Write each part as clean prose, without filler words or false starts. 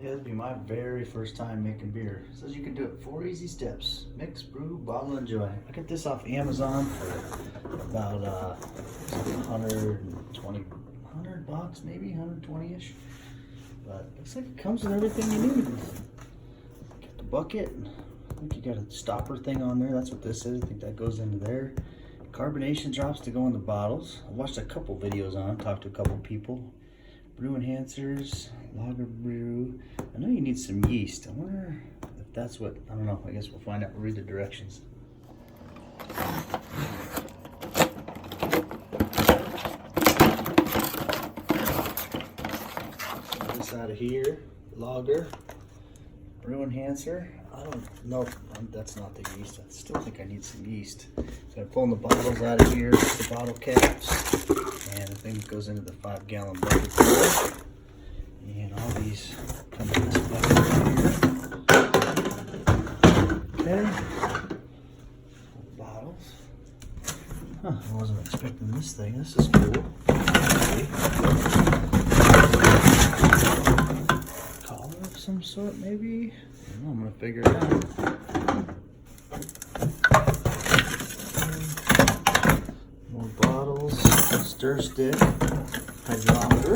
Yeah, this will be my very first time making beer. It says you can do it 4 easy steps. Mix, brew, bottle, enjoy. I got this off Amazon for about 120, 100 bucks maybe, 120-ish. But looks like it comes with everything you need. Got the bucket. I think you got a stopper thing on there. That's what this is. I think that goes into there. Carbonation drops to go in the bottles. I watched a couple videos on it, talked to a couple people. Brew enhancers, lager brew. I know you need some yeast. I wonder if that's what, I don't know. I guess we'll find out. We'll read the directions. This out of here, lager, brew enhancer. I don't know. That's not the yeast. I still think I need some yeast. So I'm pulling the bottles out of here, the bottle caps, and the thing goes into the 5-gallon bucket here. And all these come in this bucket here. Okay. Bottles. Huh, I wasn't expecting this thing. This is cool. Okay. Collar of some sort, maybe? I don't know, I'm gonna figure it out. More bottles, stir stick, hydrometer.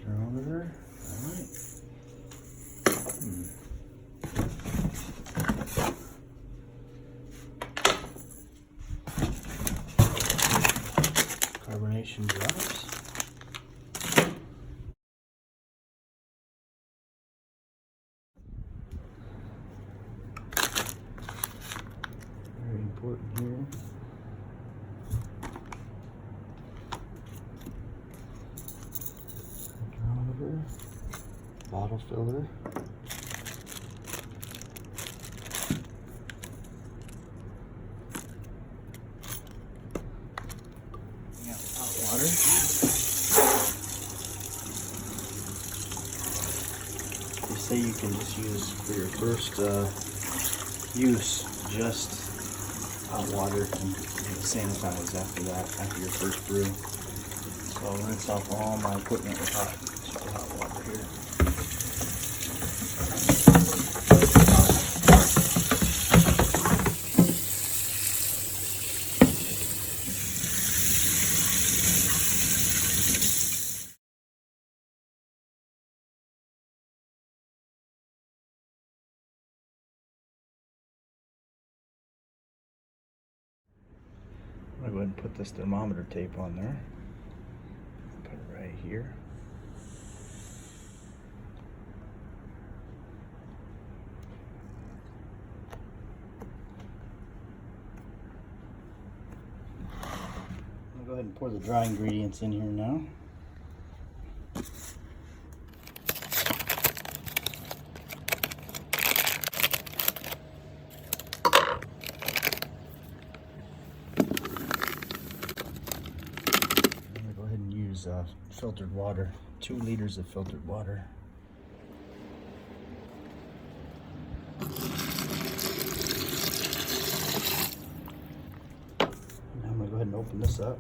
Hydrometer, alright. Carbonation drops. Very important here. Hydrometer, bottle filler. Yeah, hot water. They say you can just use for your first use just hot water and sanitize after that, after your first brew. So I'll rinse off all my equipment with super hot water here. I'm going to go ahead and put this thermometer tape on there. Put it right here. I'm going to go ahead and pour the dry ingredients in here now. Filtered water, 2 liters of filtered water. Now I'm going to go ahead and open this up.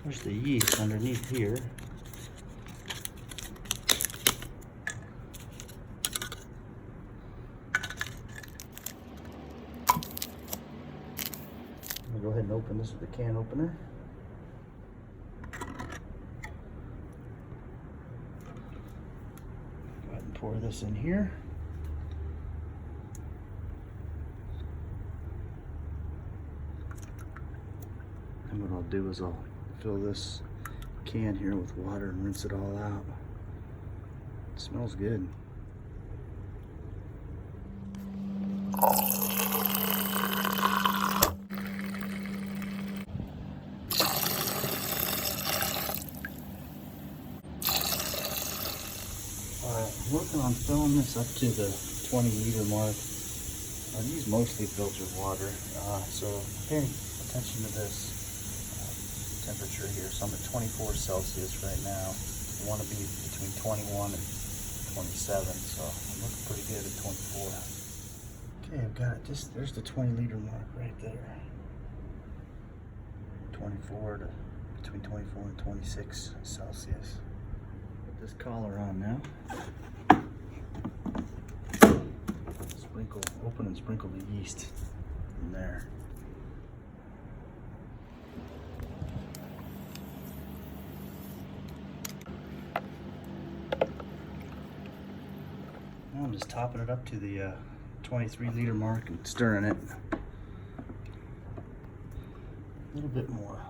There's the yeast underneath here. Go ahead and open this with a can opener. Go ahead and pour this in here. And what I'll do is I'll fill this can here with water and rinse it all out. It smells good. I'm working on filling this up to the 20-liter mark. I use mostly filtered water, so paying attention to this temperature here. So I'm at 24 Celsius right now. I want to be between 21 and 27, so I'm looking pretty good at 24. Okay, I've got it. Just there's the 20-liter mark right there. 24 to between 24 and 26 Celsius. Put this collar on now. Sprinkle, open and sprinkle the yeast in there. Now I'm just topping it up to the 23-liter mark and stirring it. A little bit more.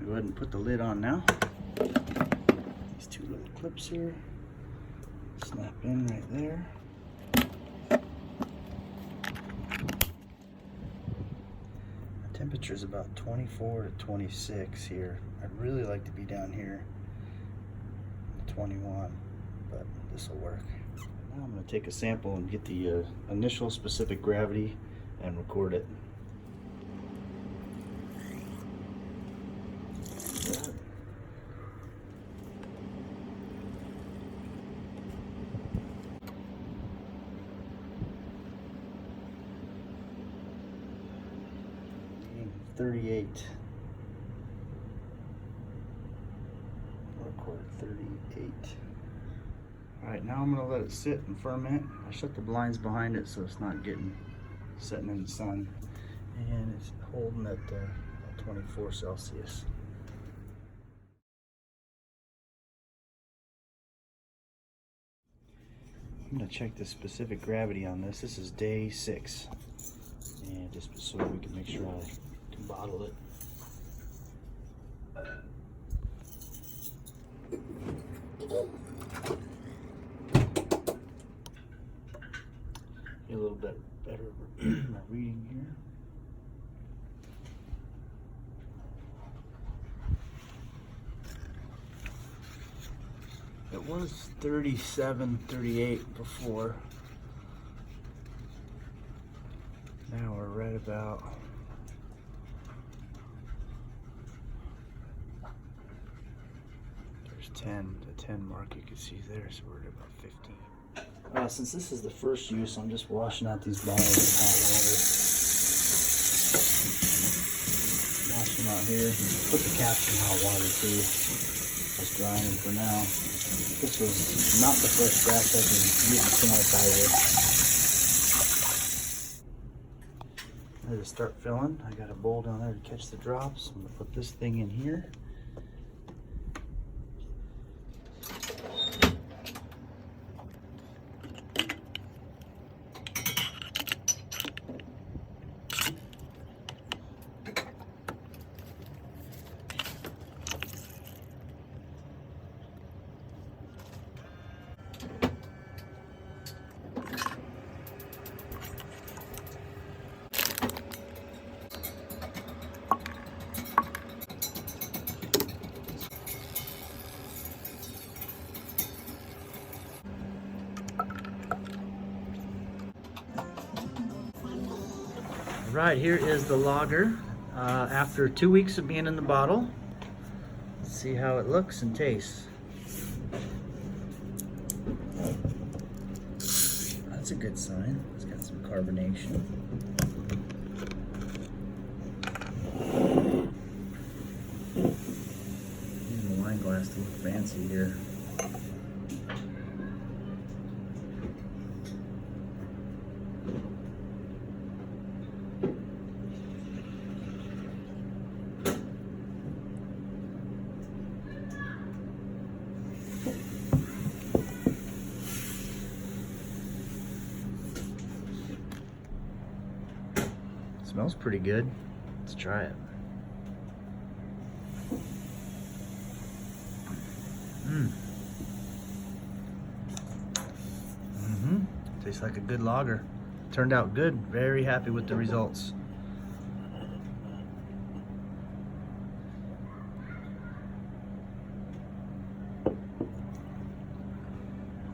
Go ahead and put the lid on now. These two little clips here. Snap in right there. The temperature is about 24 to 26 here. I'd really like to be down here at 21, but this will work. Now I'm going to take a sample and get the initial specific gravity and record it. .38. Record 38. Alright, now I'm going to let it sit and ferment. I shut the blinds behind it so it's not setting in the sun. And it's holding at 24 Celsius. I'm going to check the specific gravity on this. This is day 6. And just so we can make sure I can bottle it. Get a little bit better reading here. It was 37, 38 before. Now we're right about there's 10, the 10 mark you can see there, so we're at about 15. Since this is the first use, I'm just washing out these bottles with hot water. Wash them out here. Put the caps in hot water too. Just drying them for now. This was not the first batch I've been using sanitizer. Ready to start filling. I got a bowl down there to catch the drops. I'm gonna put this thing in here. Right, here is the lager after 2 weeks of being in the bottle. Let's see how it looks and tastes. That's a good sign. It's got some carbonation. Using a wine glass to look fancy here. Smells pretty good. Let's try it. Tastes like a good lager. Turned out good. Very happy with the results.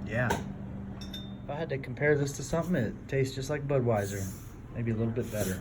Yeah. If I had to compare this to something, it tastes just like Budweiser. Maybe a little bit better.